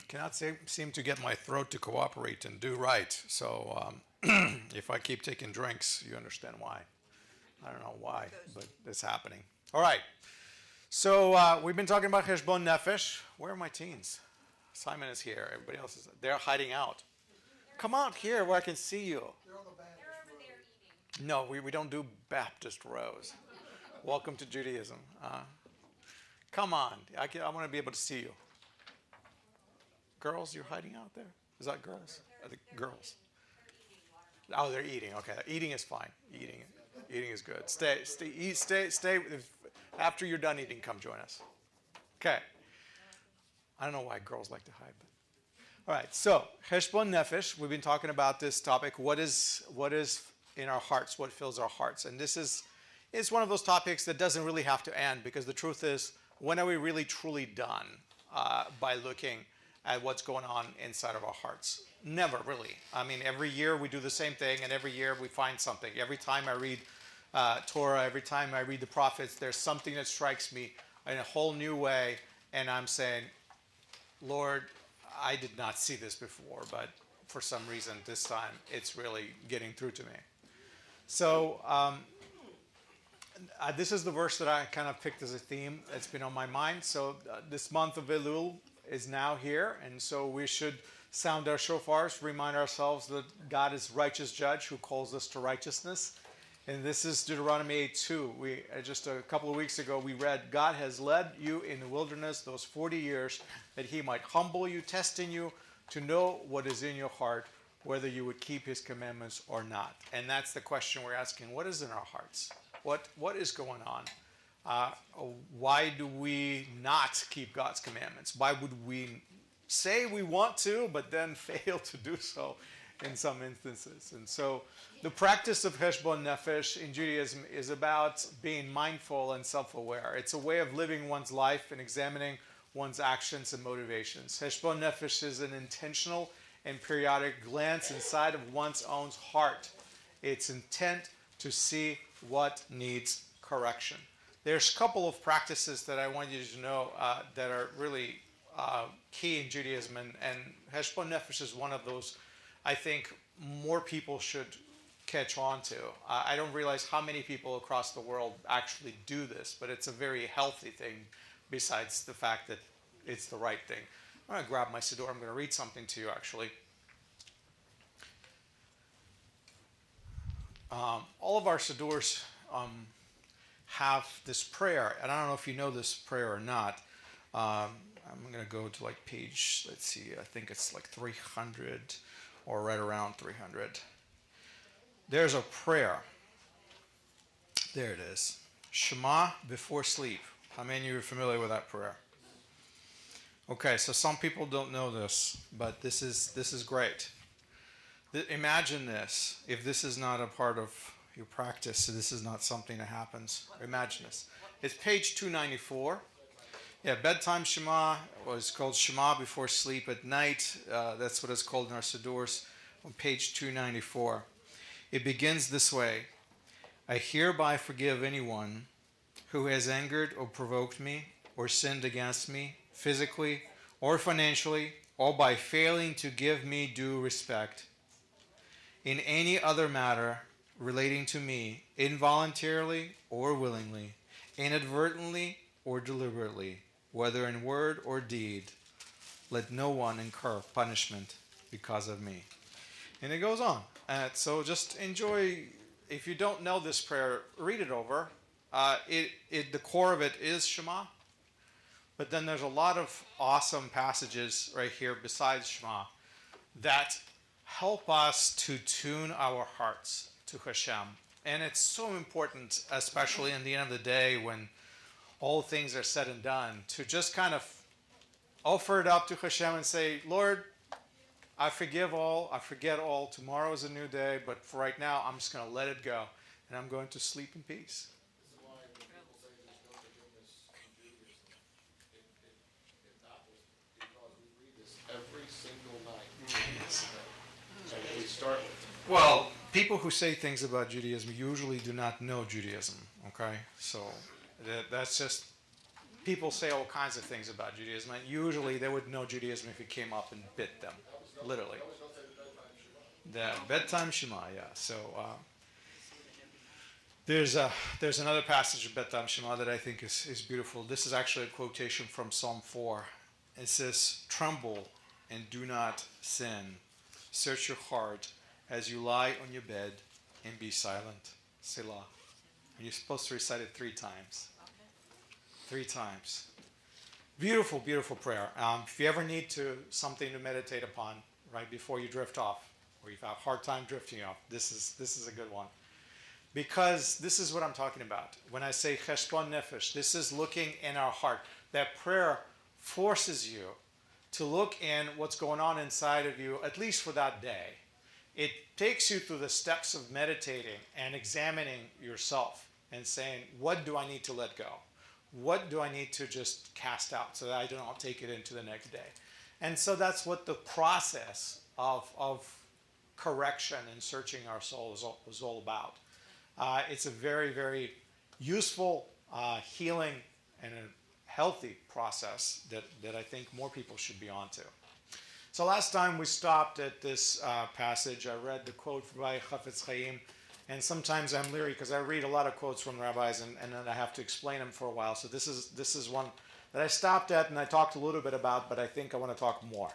Cannot seem to get my throat to cooperate and do right. So if I keep taking drinks, you understand why. I don't know why, but it's happening. All right. So we've been talking about Heshbon Nefesh. Where are my teens? Simon is here. Everybody else is. They're hiding out. Come out here where I can see you. They're on the Baptist road. No, we don't do Baptist rows. Welcome to Judaism. Come on. I want to be able to see you. Girls, you're hiding out there? Is that girls? Are the girls? Oh, they're eating. Okay, eating is fine. Eating is good. Stay. After you're done eating, come join us. Okay. I don't know why girls like to hide. But. All right. So Heshbon Nefesh. We've been talking about this topic. What is in our hearts? What fills our hearts? And this is one of those topics that doesn't really have to end, because the truth is, when are we really truly done by looking at what's going on inside of our hearts? Never, really. I mean, every year we do the same thing, and every year we find something. Every time I read Torah, every time I read the prophets, there's something that strikes me in a whole new way, and I'm saying, Lord, I did not see this before, but for some reason this time it's really getting through to me. So this is the verse that I kind of picked as a theme. It's been on my mind. So this month of Elul is now here, and so we should sound our shofars, remind ourselves that God is righteous judge who calls us to righteousness. And this is Deuteronomy 8:2. We just a couple of weeks ago we read, God has led you in the wilderness those 40 years that he might humble you, testing you to know what is in your heart, whether you would keep his commandments or not. And that's the question we're asking. What is in our hearts? What is going on? Why do we not keep God's commandments? Why would we say we want to, but then fail to do so in some instances? And so the practice of Heshbon Nefesh in Judaism is about being mindful and self-aware. It's a way of living one's life and examining one's actions and motivations. Heshbon Nefesh is an intentional and periodic glance inside of one's own heart. It's intent to see what needs correction. There's a couple of practices that I want you to know that are really key in Judaism, and Heshbon Nefesh is one of those I think more people should catch on to. I don't realize how many people across the world actually do this, but it's a very healthy thing besides the fact that it's the right thing. I'm going to grab my siddur. I'm going to read something to you, actually. All of our siddurs have this prayer, and I don't know if you know this prayer or not. I'm going to go to like page, let's see, I think it's like 300 or right around 300. There's a prayer. There it is. Shema before sleep. How many of you are familiar with that prayer? Okay, so some people don't know this, but this is great. Imagine this. If this is not a part of your practice, this is not something that happens. Imagine this. It's page 294. Yeah, bedtime Shema was called Shema before sleep at night. That's what it's called in our siddurs on page 294. It begins this way. I hereby forgive anyone who has angered or provoked me or sinned against me, physically or financially, or by failing to give me due respect. In any other matter relating to me, involuntarily or willingly, inadvertently or deliberately, whether in word or deed, let no one incur punishment because of me. And it goes on. So just enjoy. If you don't know this prayer, read it over. The core of it is Shema. But then there's a lot of awesome passages right here besides Shema that help us to tune our hearts to Hashem. And it's so important, especially in the end of the day when all things are said and done, to just kind of offer it up to Hashem and say, Lord, I forgive all, I forget all, tomorrow is a new day, but for right now, I'm just going to let it go, and I'm going to sleep in peace. Every single night. Yes. And we start with. Well, people who say things about Judaism usually do not know Judaism, okay? So that's just people say all kinds of things about Judaism, and usually they would know Judaism if you came up and bit them, literally. The bedtime Shema, yeah. So there's another passage of bedtime Shema that I think is beautiful. This is actually a quotation from Psalm 4. It says, "Tremble and do not sin. Search your heart as you lie on your bed and be silent." Selah. And you're supposed to recite it 3 times. 3 times. Beautiful, beautiful prayer. If you ever need something to meditate upon right before you drift off, or you've had a hard time drifting off, this is a good one. Because this is what I'm talking about. When I say Heshbon Nefesh, this is looking in our heart. That prayer forces you to look in what's going on inside of you, at least for that day. It takes you through the steps of meditating and examining yourself and saying, what do I need to let go? What do I need to just cast out so that I don't take it into the next day? And so that's what the process of correction and searching our soul is all about. It's a very, very useful, healing, and a healthy process that I think more people should be onto. So last time we stopped at this passage. I read the quote by Chafetz Chaim, and sometimes I'm leery because I read a lot of quotes from rabbis and then I have to explain them for a while. So this is one that I stopped at and I talked a little bit about, but I think I want to talk more.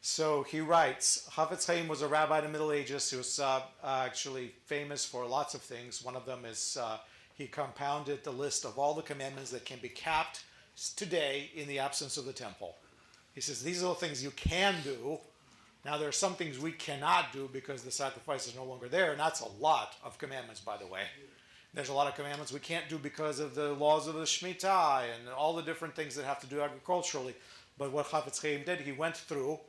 So he writes, Chafetz Chaim was a rabbi in the Middle Ages who was actually famous for lots of things. One of them is he compounded the list of all the commandments that can be kept today in the absence of the temple. He says, these are the things you can do. Now, there are some things we cannot do because the sacrifice is no longer there, and that's a lot of commandments, by the way. There's a lot of commandments we can't do because of the laws of the Shemitah and all the different things that have to do agriculturally. But what Chafetz Chaim did, he went through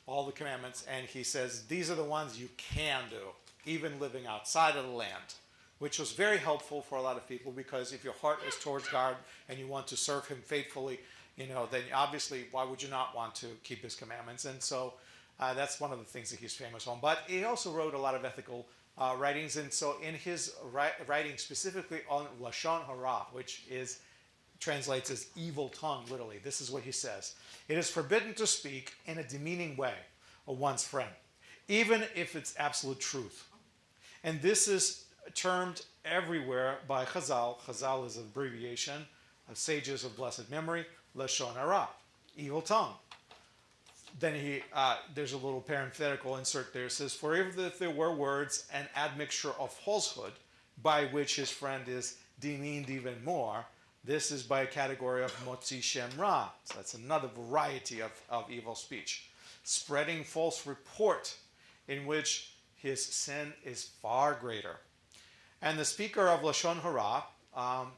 all the commandments, and he says, these are the ones you can do, even living outside of the land, which was very helpful for a lot of people because if your heart is towards God and you want to serve Him faithfully, then obviously, why would you not want to keep His commandments? And so that's one of the things that he's famous on. But he also wrote a lot of ethical writings. And so in his writing specifically on Lashon Hara, which translates as evil tongue, literally, this is what he says. It is forbidden to speak in a demeaning way of one's friend, even if it's absolute truth. And this is termed everywhere by Chazal. Chazal is an abbreviation of sages of blessed memory, Lashon Hara, evil tongue. Then there's a little parenthetical insert there. It says, for if there were words and admixture of falsehood, by which his friend is demeaned even more, this is by a category of motzi shem ra. So that's another variety of evil speech. Spreading false report in which his sin is far greater. And the speaker of Lashon Hara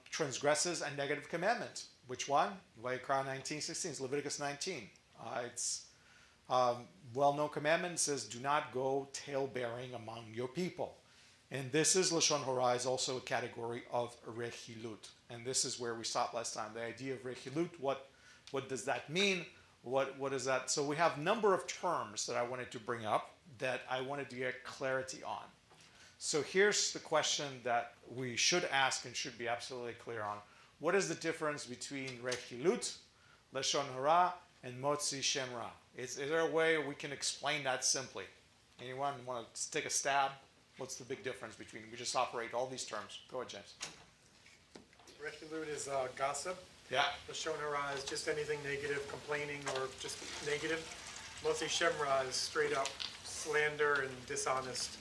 transgresses a negative commandment. Which one? Vayikra 19:16, it's Leviticus 19. It's well-known commandment says, do not go tale-bearing among your people. And this is, Lashon Hara is also a category of rechilut. And this is where we stopped last time. The idea of rechilut, what does that mean? What is that? So we have a number of terms that I wanted to bring up that I wanted to get clarity on. So here's the question that we should ask and should be absolutely clear on. What is the difference between rechilut, Lashon Hara, and motzi shem ra? Is there a way we can explain that simply? Anyone want to take a stab? What's the big difference between we just operate all these terms? Go ahead, James. Rechilut is gossip. Yeah. Lashon Hara is just anything negative, complaining, or just negative. Motzi shem ra is straight up slander and dishonest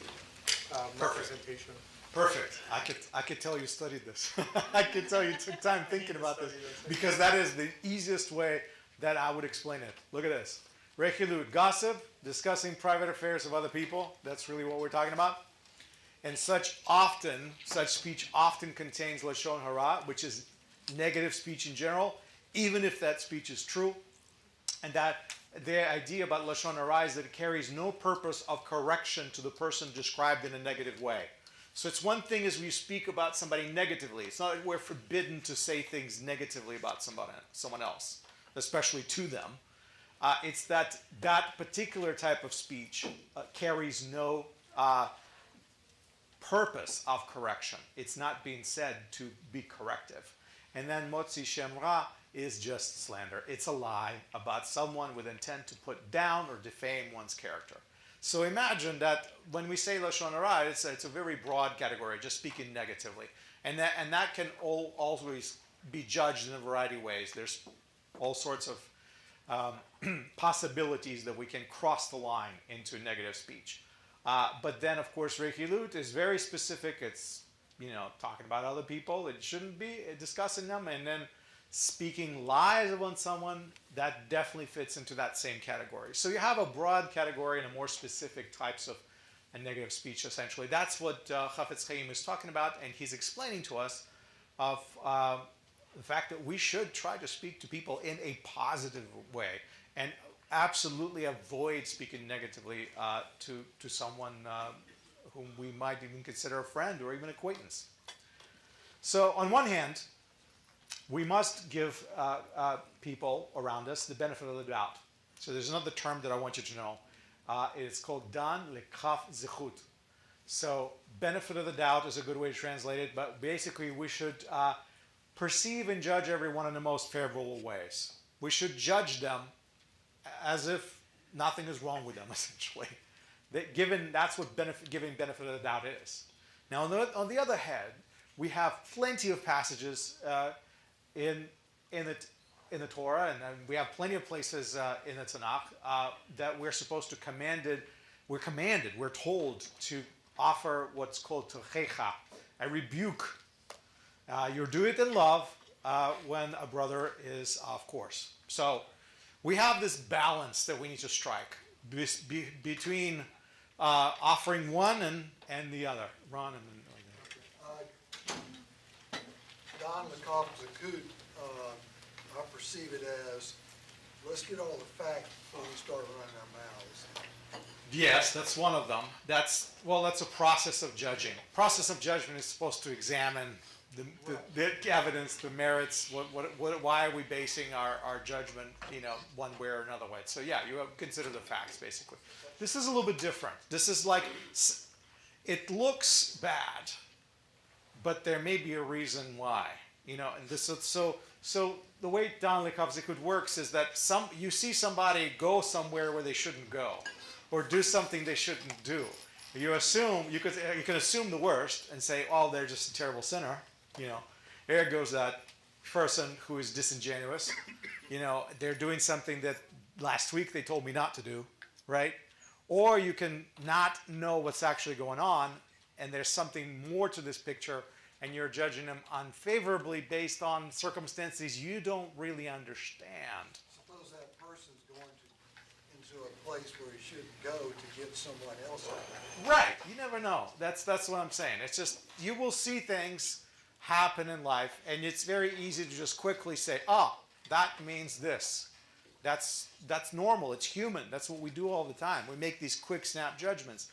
representation. Perfect. I could tell you studied this. I could tell you took time thinking about this because that is the easiest way that I would explain it. Look at this. Rechilut, gossip, discussing private affairs of other people. That's really what we're talking about. And such speech often contains Lashon Hara, which is negative speech in general, even if that speech is true. And that the idea about Lashon Hara is that it carries no purpose of correction to the person described in a negative way. So it's one thing as we speak about somebody negatively. It's not like we're forbidden to say things negatively about someone else, especially to them. It's that particular type of speech carries no purpose of correction. It's not being said to be corrective. And then motzi shem ra is just slander. It's a lie about someone with intent to put down or defame one's character. So imagine that when we say Lashon Hara, it's a very broad category, just speaking negatively. And that can always be judged in a variety of ways. There's all sorts of possibilities that we can cross the line into negative speech. But then, of course, Rechilut is very specific. It's, talking about other people. It shouldn't be discussing them. And then speaking lies about someone, that definitely fits into that same category. So you have a broad category and a more specific types of negative speech, essentially. That's what Chafetz Chaim is talking about, and he's explaining to us of the fact that we should try to speak to people in a positive way and absolutely avoid speaking negatively to someone whom we might even consider a friend or even acquaintance. So on one hand, we must give people around us the benefit of the doubt. So there's another term that I want you to know. It's called dan lekaf zechut. So benefit of the doubt is a good way to translate it, but basically we should perceive and judge everyone in the most favorable ways. We should judge them as if nothing is wrong with them, essentially. That's what giving benefit of the doubt is. Now, on the other hand, we have plenty of passages in the Torah, and we have plenty of places in the Tanakh that we're supposed to we're told to offer what's called tochecha, a rebuke. You do it in love when a brother is off course. So we have this balance that we need to strike between offering one and the other. Ron and then. Don Lekov Zakut, I perceive it as, let's get all the facts before we start running our mouths. Yes, that's one of them. That's a process of judging. Process of judgment is supposed to examine the evidence, the merits. Why are we basing our judgment, one way or another way? So yeah, you have consider the facts basically. This is a little bit different. This is like, it looks bad, but there may be a reason why, and this. So the way Dan Lekaf Zikut works is that you see somebody go somewhere where they shouldn't go, or do something they shouldn't do. You can assume the worst and say, oh, they're just a terrible sinner. There goes that person who is disingenuous. They're doing something that last week they told me not to do, right? Or you can not know what's actually going on, and there's something more to this picture, and you're judging them unfavorably based on circumstances you don't really understand. Suppose that person's going into a place where he shouldn't go to get someone else out. Right. You never know. That's what I'm saying. It's just, you will see things happen in life, and it's very easy to just quickly say, that means this. That's normal. It's human. That's what we do all the time. We make these quick snap judgments.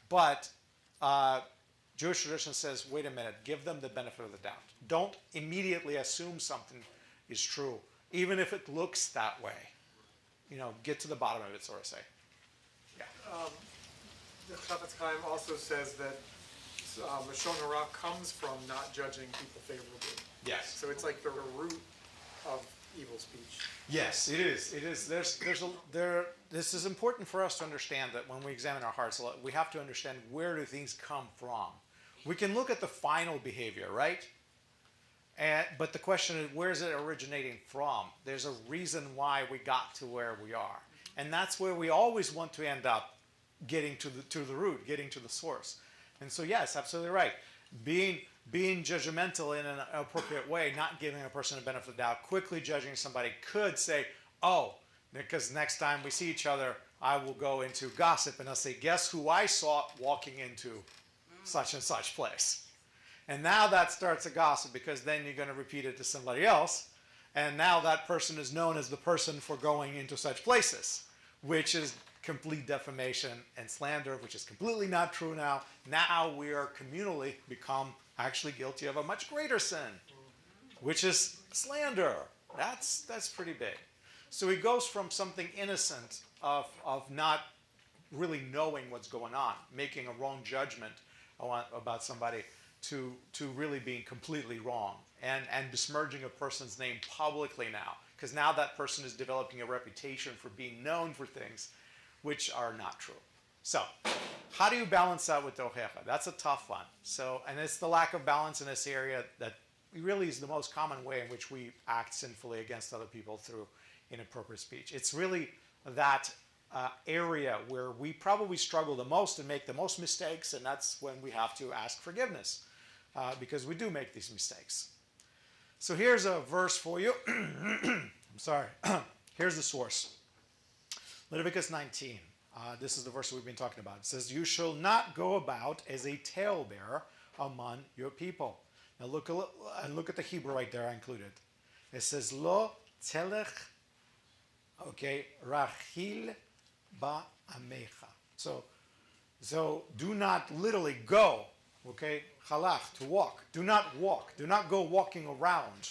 But Jewish tradition says, wait a minute, give them the benefit of the doubt. Don't immediately assume something is true, even if it looks that way. Get to the bottom of it, so to say. Yeah. The Chafetz Chaim also says that Lashon Hara comes from not judging people favorably. Yes. So it's like the root of evil speech. Yes, it is. It is. This is important for us to understand that when we examine our hearts, we have to understand where do things come from. We can look at the final behavior, right? But the question is, where is it originating from? There's a reason why we got to where we are. And that's where we always want to end up, getting to the root, getting to the source. And so, yes, absolutely right. Being judgmental in an appropriate way, not giving a person a benefit of the doubt, quickly judging somebody could say, because next time we see each other, I will go into gossip and I'll say, guess who I saw walking into such and such place? And now that starts a gossip, because then you're going to repeat it to somebody else. And now that person is known as the person for going into such places, which is complete defamation and slander, which is completely not true now. Now we are communally become actually guilty of a much greater sin, which is slander. That's pretty big. So he goes from something innocent of not really knowing what's going on, making a wrong judgment about somebody, to really being completely wrong. and besmirching a person's name publicly now, because now that person is developing a reputation for being known for things which are not true. So, how do you balance that with tochecha? That's a tough one. So, and it's the lack of balance in this area that really is the most common way in which we act sinfully against other people through inappropriate speech. It's really that area where we probably struggle the most and make the most mistakes, and that's when we have to ask forgiveness, because we do make these mistakes. So here's a verse for you. I'm sorry. Here's the source. Leviticus 19. This is the verse we've been talking about. It says, "You shall not go about as a talebearer among your people." Now look at the Hebrew right there I included. It says, "Lo telech, okay, rachil ba'amecha." So do not literally go, okay, halach, to walk. Do not walk. Do not go walking around,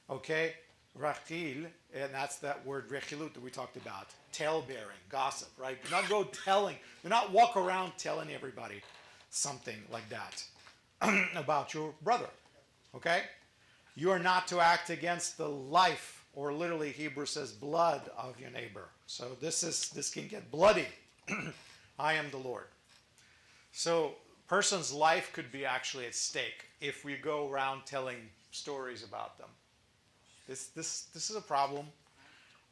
okay? Rachil, and that's that word rechilut that we talked about. Tale-bearing, gossip, right? Do not go telling, do not walk around telling everybody something like that about your brother, okay? You are not to act against the life, or literally Hebrew says blood of your neighbor. So this can get bloody. I am the Lord. So person's life could be actually at stake if we go around telling stories about them. This is a problem.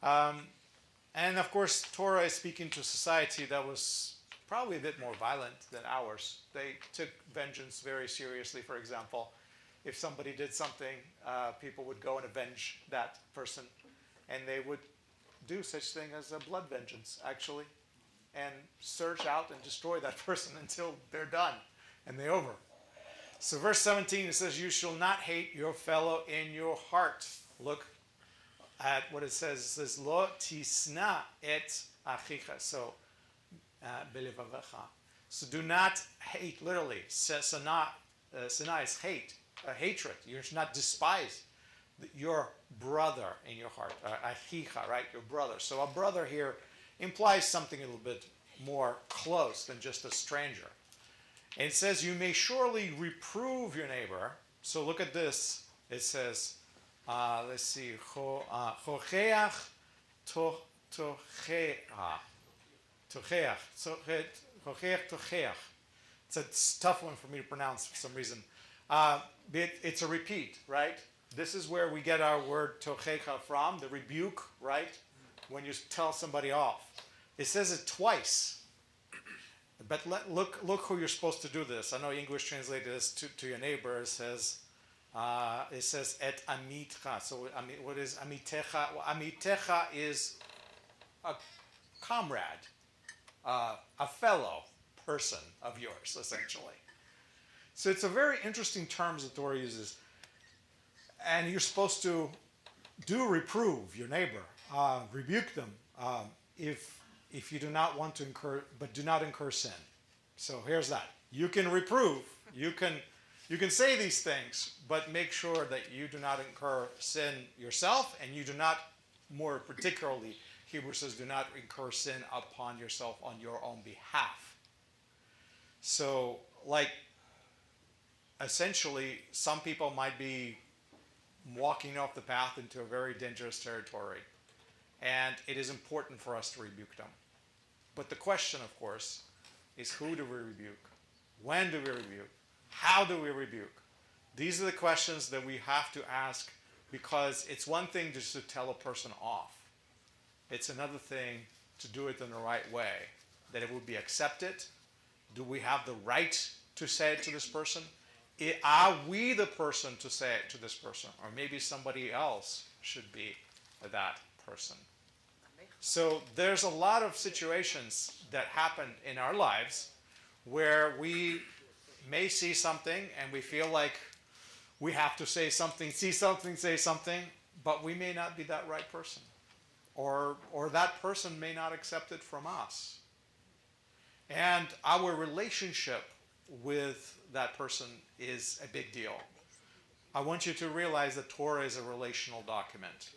And of course, Torah is speaking to a society that was probably a bit more violent than ours. They took vengeance very seriously. For example, if somebody did something, people would go and avenge that person. And they would do such thing as a blood vengeance, actually, and search out and destroy that person until they're done and they're over. So verse 17, it says, "You shall not hate your fellow in your heart." Look at what it says. It says, "Lo tisna et achicha." So, belevavecha. So do not hate, literally. Sana is hate, hatred. You should not despise your brother in your heart. Achicha, right? Your brother. So a brother here implies something a little bit more close than just a stranger. And it says, "You may surely reprove your neighbor." So look at this. It says, let's see, chocheach tocheach. It's a tough one for me to pronounce for some reason. It's a repeat, right? This is where we get our word tochecha from, the rebuke, right? When you tell somebody off. It says it twice. But look who you're supposed to do this. I know English translated this to your neighbor. It says et amitcha. So what is amitecha? Well, amitecha is a comrade, a fellow person of yours, essentially. So it's a very interesting term that Torah uses. And you're supposed to reprove your neighbor, rebuke them if you do not want to incur, but do not incur sin. So here's that. You can reprove, you can say these things, but make sure that you do not incur sin yourself, and you do not, more particularly, Hebrew says, do not incur sin upon yourself on your own behalf. So, like, essentially, some people might be walking off the path into a very dangerous territory, and it is important for us to rebuke them. But the question, of course, is who do we rebuke? When do we rebuke? How do we rebuke? These are the questions that we have to ask, because it's one thing just to tell a person off. It's another thing to do it in the right way, that it will be accepted. Do we have the right to say it to this person? Are we the person to say it to this person? Or maybe somebody else should be that person. So there's a lot of situations that happen in our lives where we may see something and we feel like we have to say something, see something, say something, but we may not be that right person. Or that person may not accept it from us. And our relationship with that person is a big deal. I want you to realize that Torah is a relational document.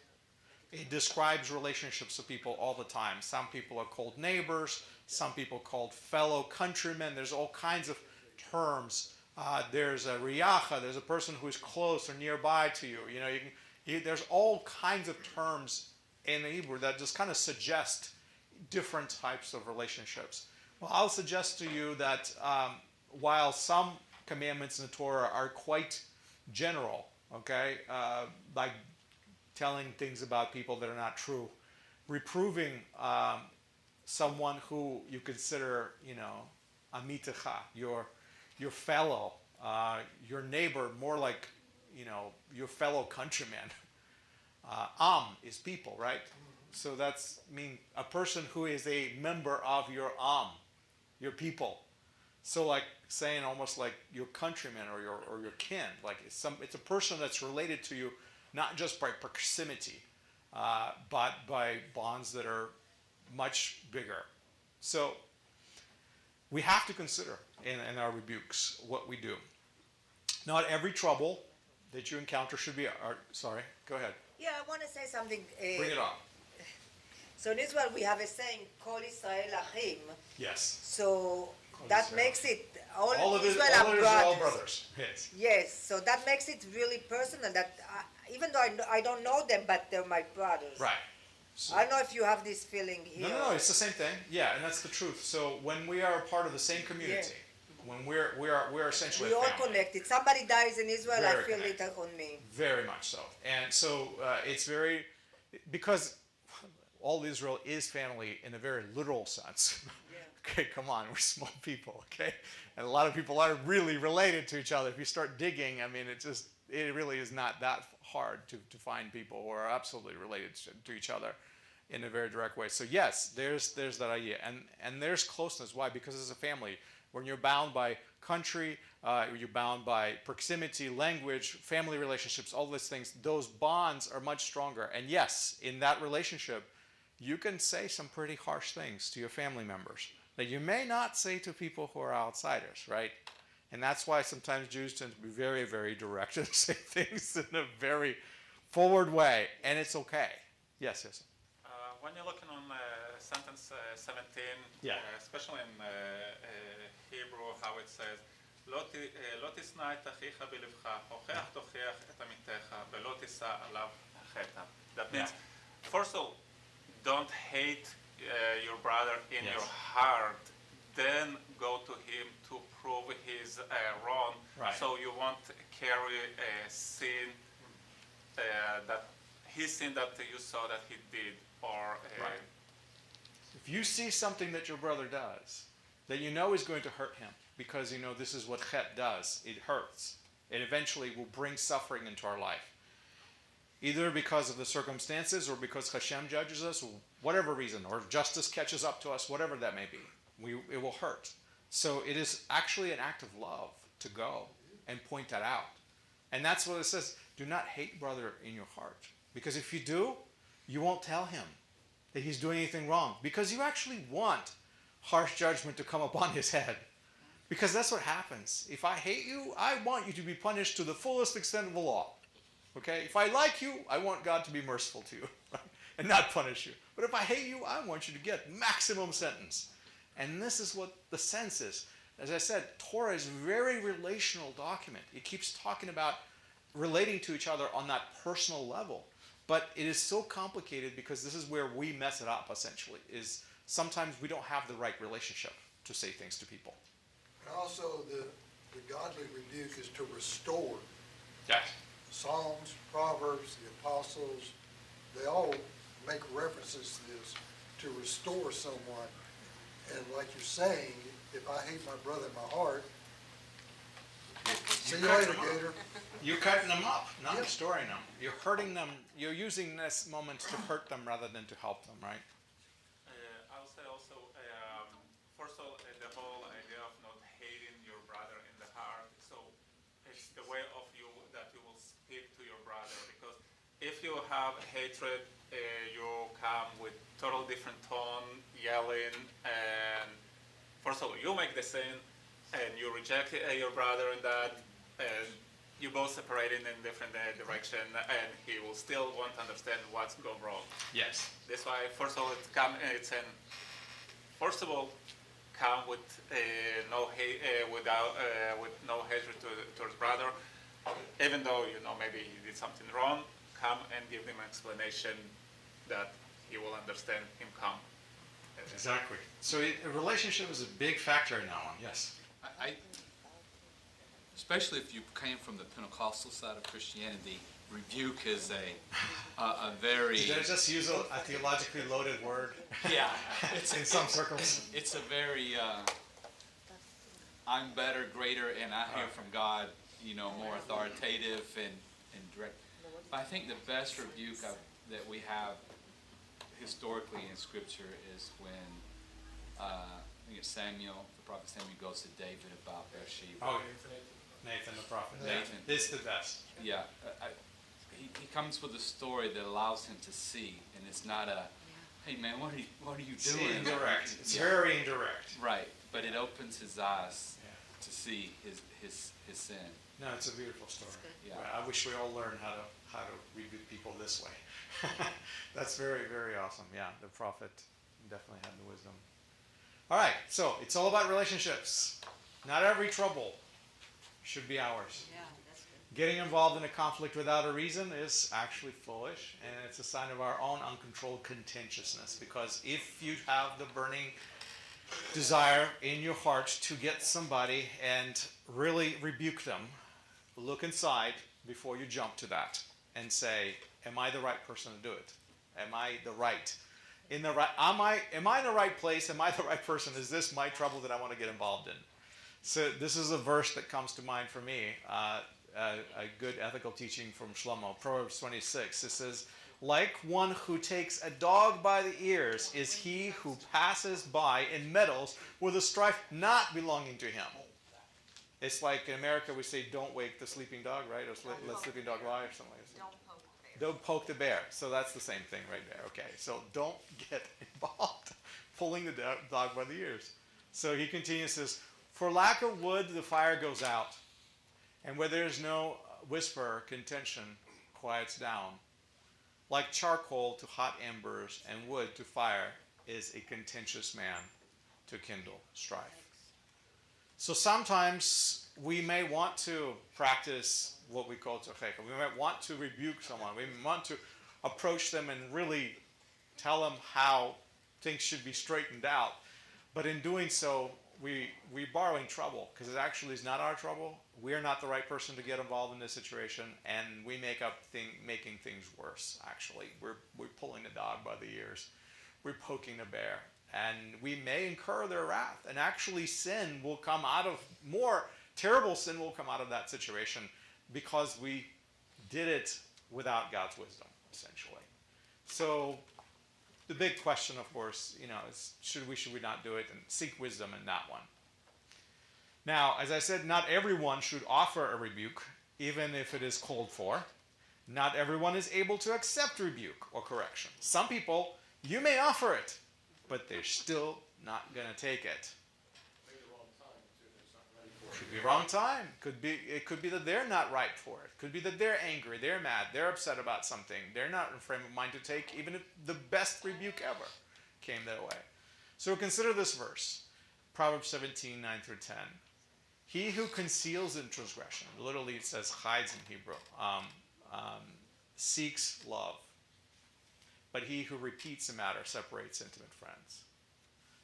It describes relationships of people all the time. Some people are called neighbors, some people called fellow countrymen. There's all kinds of terms There's a riyacha. There's a person who is close or nearby to you. You know, there's all kinds of terms in the Hebrew that just kind of suggest different types of relationships. Well, I'll suggest to you that while some commandments in the Torah are quite general, okay, like telling things about people that are not true, reproving someone who you consider, you know, amitecha, your fellow, your neighbor, more like, you know, your fellow countryman. Am is people, right? So that's mean a person who is a member of your am, your people. So like saying almost like your countryman or your kin, like it's a person that's related to you, not just by proximity, but by bonds that are much bigger. So we have to consider in our rebukes what we do. Not every trouble that you encounter should be. Sorry, go ahead. Yeah, I want to say something. Bring it on. So in Israel we have a saying, Kol Israel Achim. Yes. So Kol that Israel. makes it, all All of Israel all are Israel brothers. brothers. Yes. Yes, so that makes it really personal that even though I don't know them, but they're my brothers. Right. So, I don't know if you have this feeling here. no, it's the same thing. Yeah, and that's the truth. So when we are a part of the same community, when we're essentially We a all family. connected. Somebody dies in Israel, Very I feel connected. it on me. Very much so. And so it's very, because all Israel is family in a very literal sense. Okay, come on, we're small people, okay? And a lot of people are really related to each other. If you start digging, I mean, it really is not that hard to find people who are absolutely related to each other in a very direct way. So yes, there's that idea. And there's closeness. Why? Because as a family, when you're bound by country, you're bound by proximity, language, family relationships, all these things, those bonds are much stronger. And yes, in that relationship, you can say some pretty harsh things to your family members that you may not say to people who are outsiders, right? And that's why sometimes Jews tend to be very, very direct and say things in a very forward way, and it's okay. Yes. When you're looking on sentence 17, Yeah. especially in Hebrew, how it says, לא תשנא את אחיך בלבך, הוכח תוכיח את עמיתך, ולא תישא עליו חטא. That means, first of all, don't hate your brother in your heart, then go to him to prove his wrong, Right. so you won't carry a sin, that his sin that you saw that he did, or Right. If you see something that your brother does that you know is going to hurt him, because you know this is what chet does, it hurts. It eventually will bring suffering into our life. Either because of the circumstances or because Hashem judges us, or whatever reason, or justice catches up to us, whatever that may be, it will hurt. So it is actually an act of love to go and point that out. And that's what it says, do not hate brother in your heart. Because if you do, you won't tell him that he's doing anything wrong. Because you actually want harsh judgment to come upon his head. Because that's what happens. If I hate you, I want you to be punished to the fullest extent of the law. Okay? If I like you, I want God to be merciful to you and not punish you. But if I hate you, I want you to get maximum sentence. And this is what the sense is. As I said, Torah is a very relational document. It keeps talking about relating to each other on that personal level. But it is so complicated because this is where we mess it up, essentially, is sometimes we don't have the right relationship to say things to people. And also, the godly rebuke is to restore. Yes. Psalms, Proverbs, the Apostles, they all make references to this, to restore someone. And like you're saying, if I hate my brother in my heart, see you later, Gator. You're cutting them up, not Yep. restoring them. You're hurting them. You're using this moment to hurt them rather than to help them, right? I'll say also, first of all, the whole idea of not hating your brother in the heart. So it's the way of you that you will speak to your brother. Because if you have hatred, you come with total different tone, yelling, and first of all, you make the sin, and you reject your brother in that, and you both separating in different direction, and he will still want to understand what's gone wrong. Yes. That's why, first of all, it's saying, first of all, come with no hate, with no hatred towards brother, even though maybe he did something wrong. Come and give him an explanation that he will understand him. Come. Exactly. So a relationship is a big factor in that one. Yes. I especially if you came from the Pentecostal side of Christianity, rebuke is a very Did I just use a theologically loaded word? yeah. It's In some circles. It's a very I'm better, greater, and I hear from God. More authoritative and direct. But I think the best rebuke that we have historically in Scripture is when I think it's Samuel, the prophet Samuel goes to David about Bathsheba. Oh, Nathan the prophet. Nathan. It's the best. Yeah, he comes with a story that allows him to see, and it's not a, hey man, what are you It's doing? indirect. It's Yeah. very indirect. Right, but it opens his eyes Yeah. to see his sin. No, it's a beautiful story. Yeah. I wish we all learned how to rebuke people this way. That's very, very awesome. Yeah, the prophet definitely had the wisdom. All right, so it's all about relationships. Not every trouble should be ours. Yeah, that's good. Getting involved in a conflict without a reason is actually foolish, and it's a sign of our own uncontrolled contentiousness. Because if you have the burning desire in your heart to get somebody and really rebuke them, look inside before you jump to that and say, am I the right person to do it? Am I the right? Am I in the right place? Am I the right person? Is this my trouble that I want to get involved in? So this is a verse that comes to mind for me, a good ethical teaching from Shlomo, Proverbs 26. It says, like one who takes a dog by the ears is he who passes by and meddles with a strife not belonging to him. It's like in America we say, don't wake the sleeping dog, right? Or let the sleeping dog lie or something like that. Don't poke the bear. So that's the same thing right there. Okay, so don't get involved pulling the dog by the ears. So he continues, says, for lack of wood, the fire goes out, and where there is no whisper, contention quiets down. Like charcoal to hot embers and wood to fire is a contentious man to kindle strife. So sometimes we may want to practice what we call tzacheka. We might want to rebuke someone. We want to approach them and really tell them how things should be straightened out. But in doing so, we're borrowing trouble, because it actually is not our trouble. We're not the right person to get involved in this situation, and we making things worse, actually. We're pulling the dog by the ears. We're poking the bear. And we may incur their wrath. And actually more terrible sin will come out of that situation, because we did it without God's wisdom, essentially. So the big question, of course, is should we not do it, and seek wisdom in that one. Now, as I said, not everyone should offer a rebuke, even if it is called for. Not everyone is able to accept rebuke or correction. Some people, you may offer it, but they're still not going to take it. Maybe the wrong time, too, it's not ready for it. Could be wrong time. It could be that they're not ripe for it. Could be that they're angry, they're mad, they're upset about something. They're not in frame of mind to take even if the best rebuke ever came their way. So consider this verse, Proverbs 17, 9 through 10. He who conceals in transgression, literally it says hides in Hebrew, seeks love. But he who repeats a matter separates intimate friends.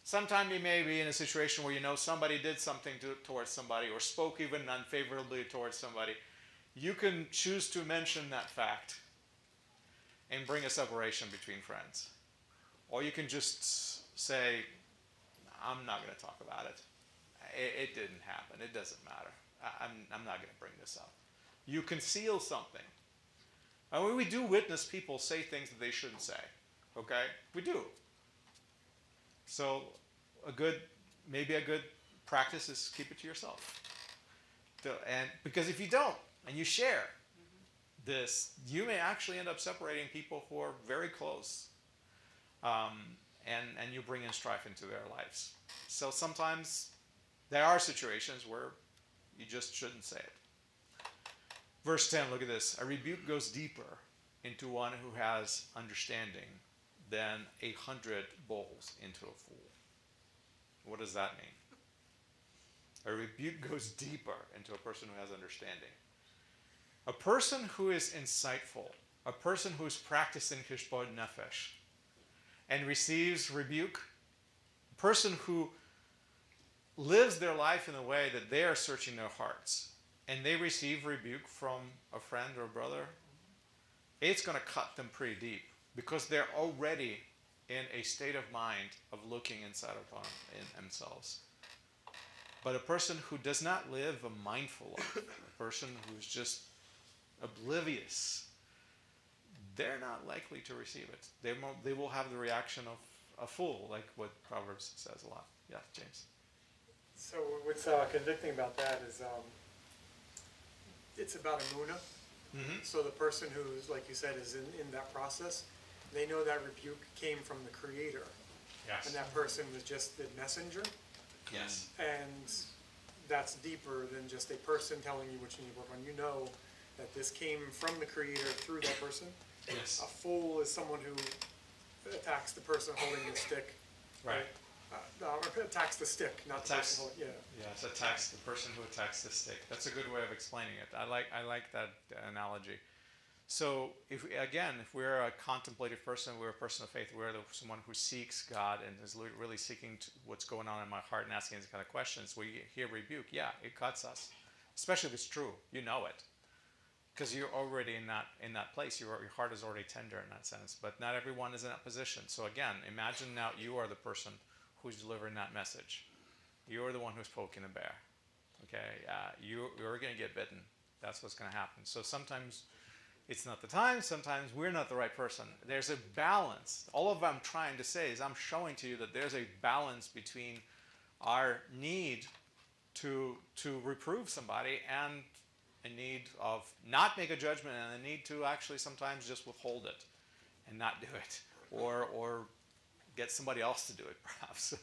Sometimes you may be in a situation where somebody did something towards somebody, or spoke even unfavorably towards somebody. You can choose to mention that fact and bring a separation between friends. Or you can just say, I'm not going to talk about it. It didn't happen. It doesn't matter. I'm not going to bring this up. You conceal something. I mean, we do witness people say things that they shouldn't say. Okay? We do. So maybe a good practice is keep it to yourself. And because if you don't, and you share this, you may actually end up separating people who are very close. And you bring in strife into their lives. So sometimes there are situations where you just shouldn't say it. Verse 10, look at this. A rebuke goes deeper into one who has understanding than 100 bowls into a fool. What does that mean? A rebuke goes deeper into a person who has understanding. A person who is insightful, a person who is practicing Heshbon Nefesh and receives rebuke, a person who lives their life in a way that they are searching their hearts and they receive rebuke from a friend or a brother, it's going to cut them pretty deep because they're already in a state of mind of looking inside upon in themselves. But a person who does not live a mindful life, a person who's just oblivious, they're not likely to receive it. They will have the reaction of a fool, like what Proverbs says a lot. Yeah, James. So what's convicting about that is it's about Emunah. Mm-hmm. So the person who's, like you said, is in that process, they know that rebuke came from the Creator. Yes. And that person was just the messenger. Yes. And that's deeper than just a person telling you what you need to work on. You know that this came from the Creator through that person. Yes. A fool is someone who attacks the person holding the stick. Right. Attacks the stick, not the person holding. Yeah. Yes, attacks the person who attacks the stick. That's a good way of explaining it. I like that analogy. So if we're a contemplative person, we're a person of faith, we're someone who seeks God and is really seeking what's going on in my heart and asking these kind of questions. We hear rebuke, yeah, it cuts us, especially if it's true. You know it, because you're already in that place. Your heart is already tender in that sense. But not everyone is in that position. So again, imagine now you are the person who's delivering that message. You're the one who's poking the bear. Okay, you're going to get bitten. That's what's going to happen. So sometimes it's not the time. Sometimes we're not the right person. There's a balance. All of what I'm trying to say is I'm showing to you that there's a balance between our need to reprove somebody and a need of not make a judgment and a need to actually sometimes just withhold it and not do it, or get somebody else to do it, perhaps,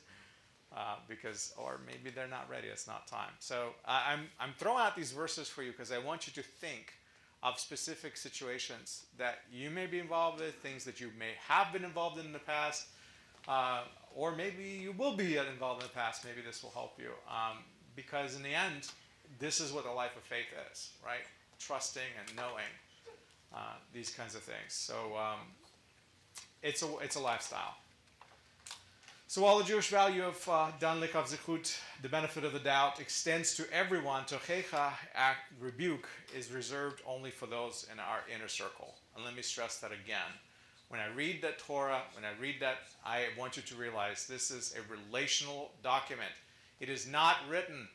or maybe they're not ready. It's not time. So I'm throwing out these verses for you because I want you to think of specific situations that you may be involved with, things that you may have been involved in the past, or maybe you will be involved in the past. Maybe this will help you, because in the end, this is what a life of faith is, right? Trusting and knowing these kinds of things. So it's a lifestyle. So while the Jewish value of Dan Likav Zichut, the benefit of the doubt, extends to everyone, Tochecha, rebuke, is reserved only for those in our inner circle. And let me stress that again. When I read that Torah, when I read that, I want you to realize this is a relational document. It is not written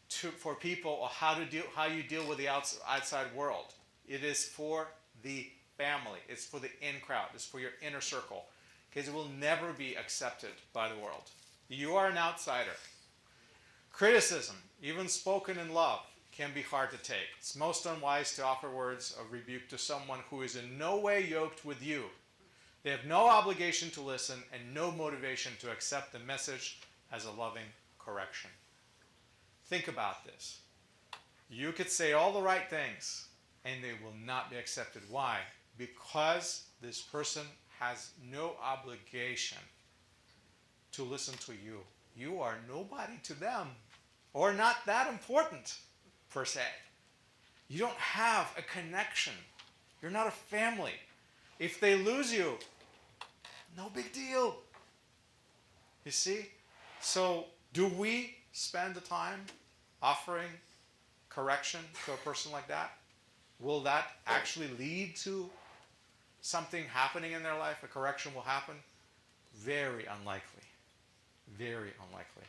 for people or how you deal with the outside world. It is for the family. It's for the in crowd. It's for your inner circle. Because it will never be accepted by the world. You are an outsider. Criticism, even spoken in love, can be hard to take. It's most unwise to offer words of rebuke to someone who is in no way yoked with you. They have no obligation to listen and no motivation to accept the message as a loving correction. Think about this. You could say all the right things and they will not be accepted. Why? Because this person has no obligation to listen to you. You are nobody to them, or not that important, per se. You don't have a connection. You're not a family. If they lose you, no big deal. You see? So, do we spend the time offering correction to a person like that? Will that actually lead to something happening in their life? A correction will happen? Very unlikely. Very unlikely.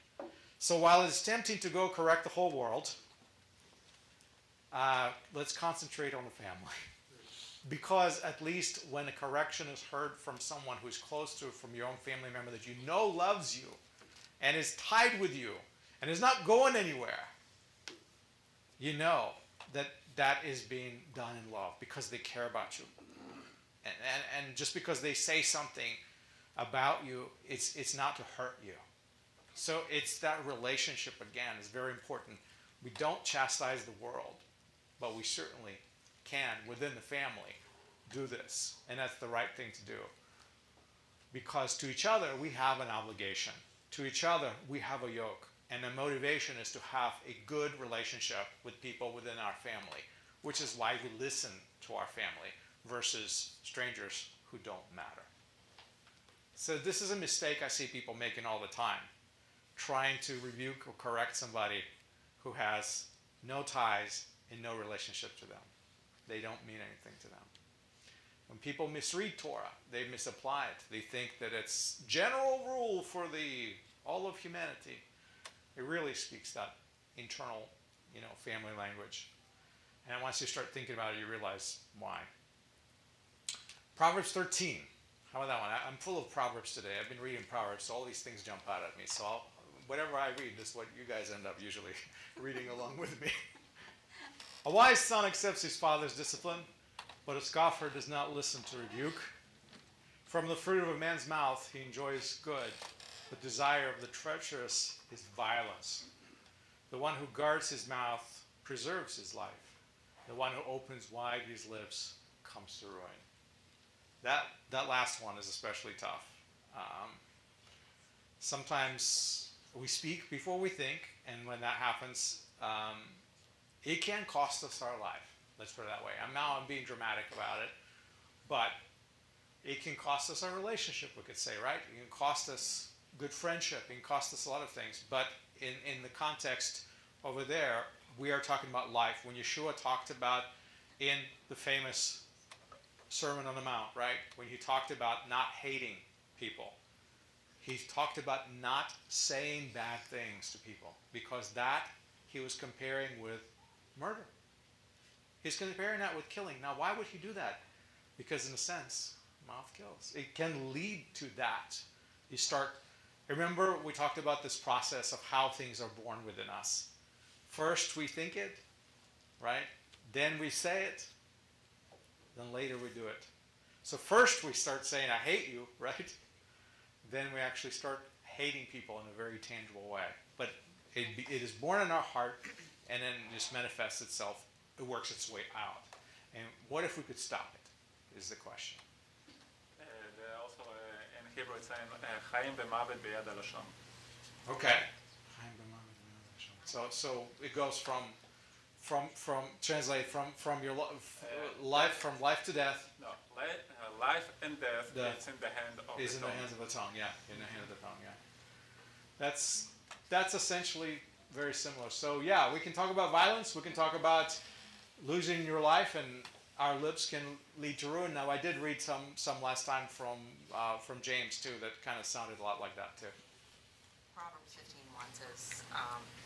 So while it's tempting to go correct the whole world, let's concentrate on the family. Because at least when a correction is heard from someone who's close to, from your own family member that you know loves you and is tied with you and is not going anywhere, you know that that is being done in love because they care about you. And just because they say something about you, it's not to hurt you. So it's that relationship, again, is very important. We don't chastise the world, but we certainly can, within the family, do this. And that's the right thing to do. Because to each other, we have an obligation. to each other, we have a yoke. And the motivation is to have a good relationship with people within our family, which is why we listen to our family versus strangers who don't matter. So this is a mistake I see people making all the time, trying to rebuke or correct somebody who has no ties and no relationship to them. They don't mean anything to them. When people misread Torah, they misapply it. They think that it's general rule for all of humanity. It really speaks that internal, family language. And once you start thinking about it, you realize why. Proverbs 13. How about that one? I'm full of Proverbs today. I've been reading Proverbs, so all these things jump out at me. So whatever I read is what you guys end up usually reading along with me. A wise son accepts his father's discipline, but a scoffer does not listen to rebuke. From the fruit of a man's mouth he enjoys good. The desire of the treacherous is violence. The one who guards his mouth preserves his life. The one who opens wide his lips comes to ruin. That last one is especially tough. Sometimes we speak before we think, and when that happens, it can cost us our life. Let's put it that way. I'm being dramatic about it, but it can cost us our relationship, we could say, right? It can cost us good friendship. It can cost us a lot of things. But in the context over there, we are talking about life. When Yeshua talked about in the famous Sermon on the Mount, right? When he talked about not hating people, he talked about not saying bad things to people, because that he was comparing with murder. He's comparing that with killing. Now, why would he do that? Because in a sense, mouth kills. It can lead to that. Remember we talked about this process of how things are born within us. First we think it, right? Then we say it. Then later we do it. So first we start saying, I hate you, right? Then we actually start hating people in a very tangible way. But it is born in our heart, and then it just manifests itself. It works its way out. And what if we could stop it, is the question. Also, in Hebrew it's saying, Chaim v'mavet b'yad halashon. Okay. So it goes from your life, from life to death. No, life and death is in the hand of the tongue. Is in the hands of the tongue, yeah. In the hand of the tongue, yeah. That's essentially very similar. So yeah, we can talk about violence. We can talk about losing your life, and our lips can lead to ruin. Now, I did read some last time from James too that kind of sounded a lot like that too. Proverbs 15:1 says,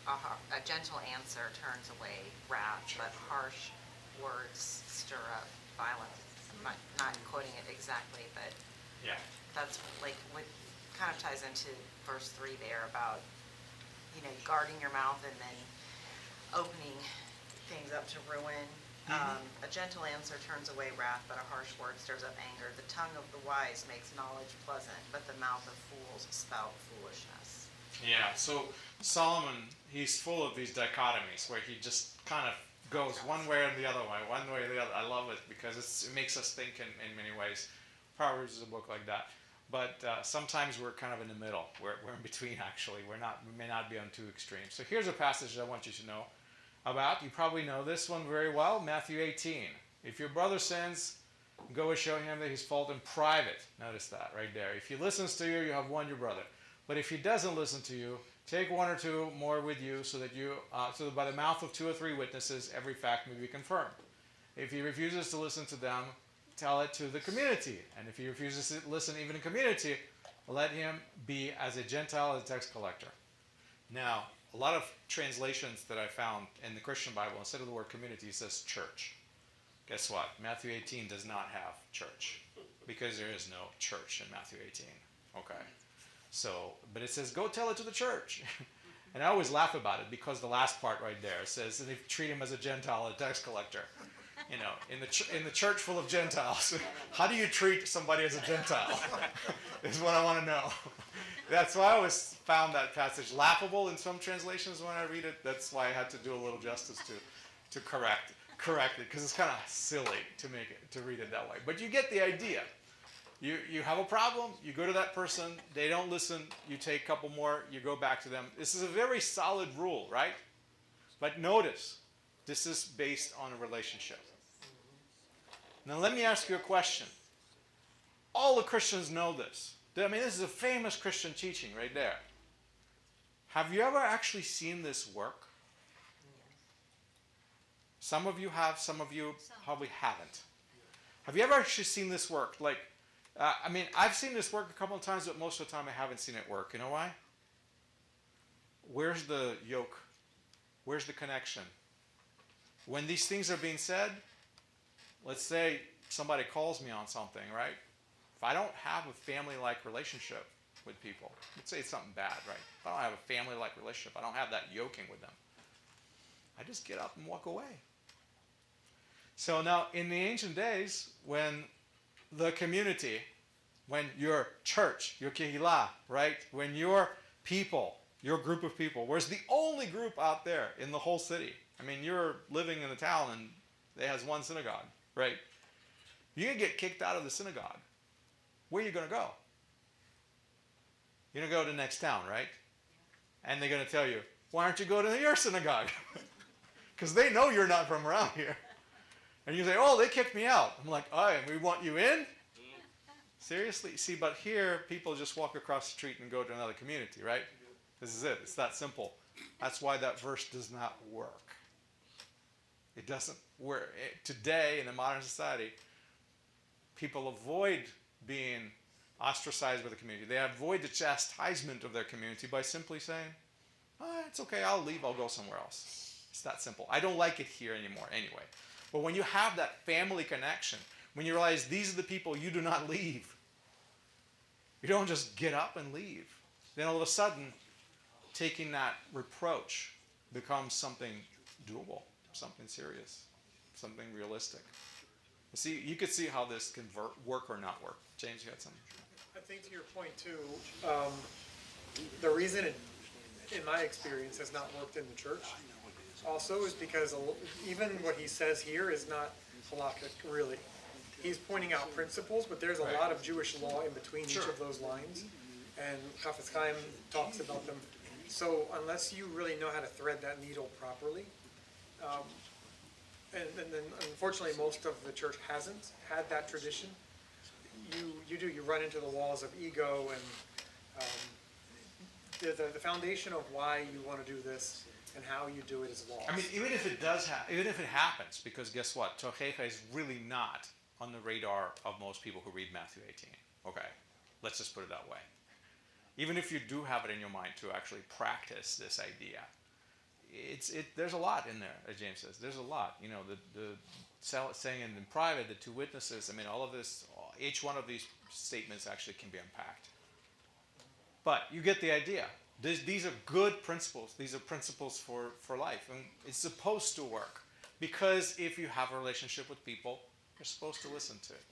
a gentle answer turns away wrath, but harsh words stir up violence. I'm not quoting it exactly, but yeah, that's like what kind of ties into verse 3 there about, guarding your mouth and then opening things up to ruin. A gentle answer turns away wrath, but a harsh word stirs up anger. The tongue of the wise makes knowledge pleasant, but the mouth of fools spout foolishness. Yeah, so Solomon, he's full of these dichotomies where he just kind of goes one way or the other way, one way or the other. I love it because it makes us think in many ways. Proverbs is a book like that. But sometimes we're kind of in the middle. We're in between, actually. We may not be on two extremes. So here's a passage I want you to know about. You probably know this one very well, Matthew 18. If your brother sins, go and show him that his fault in private. Notice that right there. If he listens to you, you have won your brother. But if he doesn't listen to you, take one or two more with you, so that by the mouth of 2 or 3 witnesses, every fact may be confirmed. If he refuses to listen to them, tell it to the community. And if he refuses to listen even in community, let him be as a Gentile, as a tax collector. Now, a lot of translations that I found in the Christian Bible, instead of the word community, it says church. Guess what? Matthew 18 does not have church, because there is no church in Matthew 18. Okay. So, but it says, go tell it to the church. And I always laugh about it, because the last part right there says, and they treat him as a Gentile, a tax collector. In the church full of Gentiles, how do you treat somebody as a Gentile? Is what I want to know. That's why I always found that passage laughable in some translations when I read it. That's why I had to do a little justice to correct it, because it's kind of silly to read it that way. But you get the idea. You have a problem, you go to that person, they don't listen, you take a couple more, you go back to them. This is a very solid rule, right? But notice, this is based on a relationship. Now let me ask you a question. All the Christians know this. I mean, this is a famous Christian teaching right there. Have you ever actually seen this work? Some of you have, some of you probably haven't. Have you ever actually seen this work? Like, I mean, I've seen this work a couple of times, but most of the time I haven't seen it work. You know why? Where's the yoke? Where's the connection? When these things are being said, let's say somebody calls me on something, right? If I don't have a family-like relationship with people, let's say it's something bad, right? If I don't have a family-like relationship, I don't have that yoking with them, I just get up and walk away. So now, in the ancient days, when the community, when your church, your kehillah, right? When your people, your group of people, was the only group out there in the whole city. I mean, you're living in a town and it has one synagogue, right? You're going to get kicked out of the synagogue. Where are you going to go? You're going to go to the next town, right? And they're going to tell you, why aren't you going to your synagogue? Because they know you're not from around here. And you say, oh, they kicked me out. I'm like, oh, and we want you in? Seriously? See, but here, people just walk across the street and go to another community, right? This is it. It's that simple. That's why that verse does not work. It doesn't work. Today, in the modern society, people avoid being ostracized by the community. They avoid the chastisement of their community by simply saying, oh, it's okay, I'll leave, I'll go somewhere else. It's that simple. I don't like it here anymore anyway. But when you have that family connection, when you realize these are the people you do not leave, you don't just get up and leave. Then all of a sudden, taking that reproach becomes something doable, something serious, something realistic. See, you could see how this can work or not work. James, you had something? I think to your point too, the reason it, in my experience, has not worked in the church also is because even what he says here is not halakhic, really. He's pointing out principles, but there's a lot of Jewish law in between each of those lines, and Chafetz Chaim talks about them. So unless you really know how to thread that needle properly, and then unfortunately most of the church hasn't had that tradition, you run into the walls of ego, and the foundation of why you want to do this and how you do it is lost. I mean, even if it does even if it happens, because guess what? Tochecha is really not on the radar of most people who read Matthew 18. Okay, let's just put it that way. Even if you do have it in your mind to actually practice this idea, there's a lot in there, as James says. There's a lot. You know, the saying in private, the two witnesses, I mean, all of this, each one of these statements actually can be unpacked. But you get the idea. These are good principles. These are principles for life. And it's supposed to work. Because if you have a relationship with people, you're supposed to listen to it.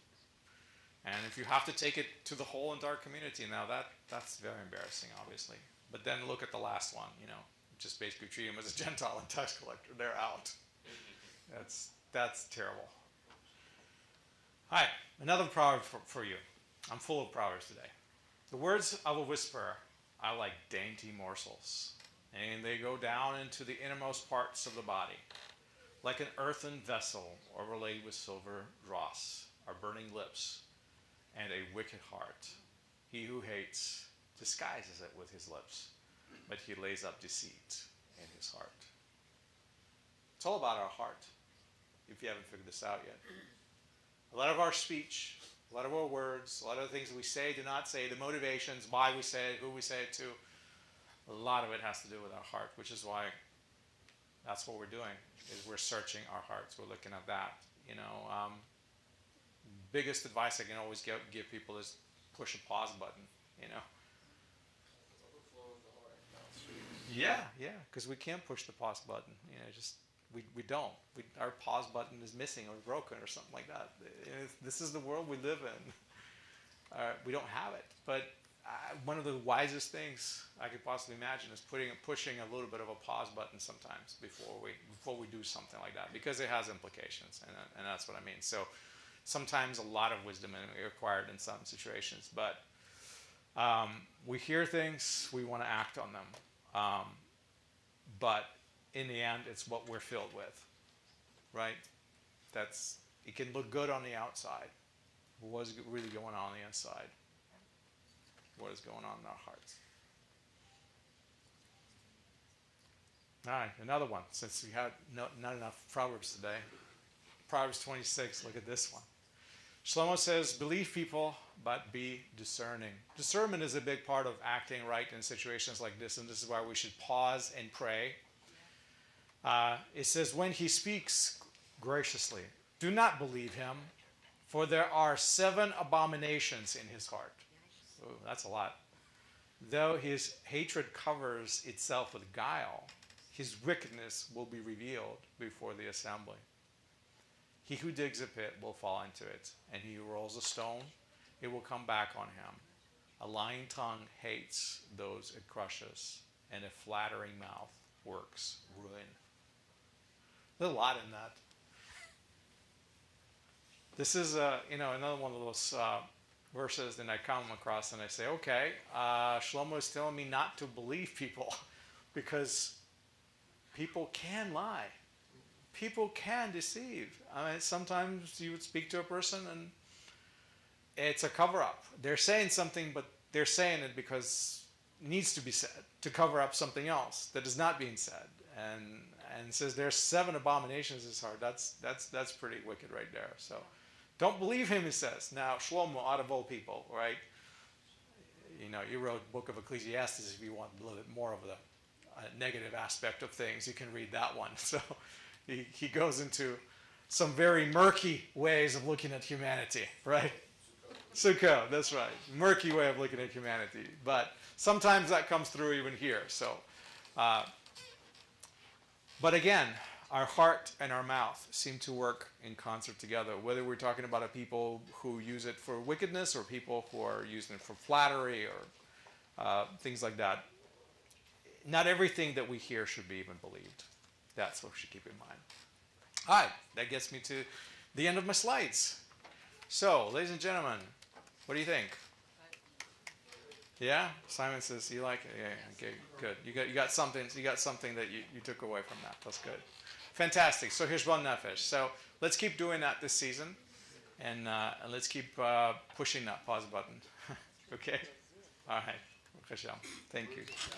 And if you have to take it to the whole entire community, now that's very embarrassing, obviously. But then look at the last one, you know. Just basically treat him as a Gentile and tax collector. They're out. That's terrible. All right, another proverb for you. I'm full of proverbs today. The words of a whisperer are like dainty morsels, and they go down into the innermost parts of the body. Like an earthen vessel overlaid with silver dross are burning lips and a wicked heart. He who hates disguises it with his lips, but he lays up deceit in his heart. It's all about our heart, if you haven't figured this out yet. A lot of our speech, a lot of our words, a lot of the things that we say, do not say, the motivations, why we say it, who we say it to, a lot of it has to do with our heart, which is why that's what we're doing, is we're searching our hearts. We're looking at that. You know, biggest advice I can always give people is push a pause button, you know. Yeah, because we can't push the pause button. You know, just we don't. Our pause button is missing or broken or something like that. This is the world we live in. We don't have it. But one of the wisest things I could possibly imagine is pushing a little bit of a pause button sometimes before we do something like that, because it has implications, and that's what I mean. So sometimes a lot of wisdom is required in some situations. But we hear things, we want to act on them. But in the end, it's what we're filled with, right? It can look good on the outside. What's really going on the inside? What is going on in our hearts? All right, another one, since we had not enough Proverbs today. Proverbs 26, look at this one. Shlomo says, believe people, but be discerning. Discernment is a big part of acting right in situations like this, and this is why we should pause and pray. It says, when he speaks graciously, do not believe him, for there are 7 abominations in his heart. Ooh, that's a lot. Though his hatred covers itself with guile, his wickedness will be revealed before the assembly. He who digs a pit will fall into it, and he who rolls a stone, it will come back on him. A lying tongue hates those it crushes, and a flattering mouth works ruin. There's a lot in that. This is another one of those verses that I come across and I say, okay, Shlomo is telling me not to believe people because people can lie. People can deceive. I mean, sometimes you would speak to a person and it's a cover-up. They're saying something, but they're saying it because it needs to be said to cover up something else that is not being said. And says there's 7 abominations in his heart. That's pretty wicked right there. So don't believe him, he says. Now, Shlomo, out of all people, right? You wrote Book of Ecclesiastes. If you want a little bit more of the negative aspect of things, you can read that one. So he goes into some very murky ways of looking at humanity, right? Sukkah, that's right. Murky way of looking at humanity. But sometimes that comes through even here. So, but again, our heart and our mouth seem to work in concert together, whether we're talking about a people who use it for wickedness or people who are using it for flattery or things like that. Not everything that we hear should be even believed. That's what we should keep in mind. All right, that gets me to the end of my slides. So, ladies and gentlemen, what do you think? Yeah, Simon says you like it. Yeah, okay, good. You got something that you took away from that. That's good. Fantastic. So Heshbon Nefesh. So let's keep doing that this season, and let's keep pushing that pause button. Okay. All right. Thank you.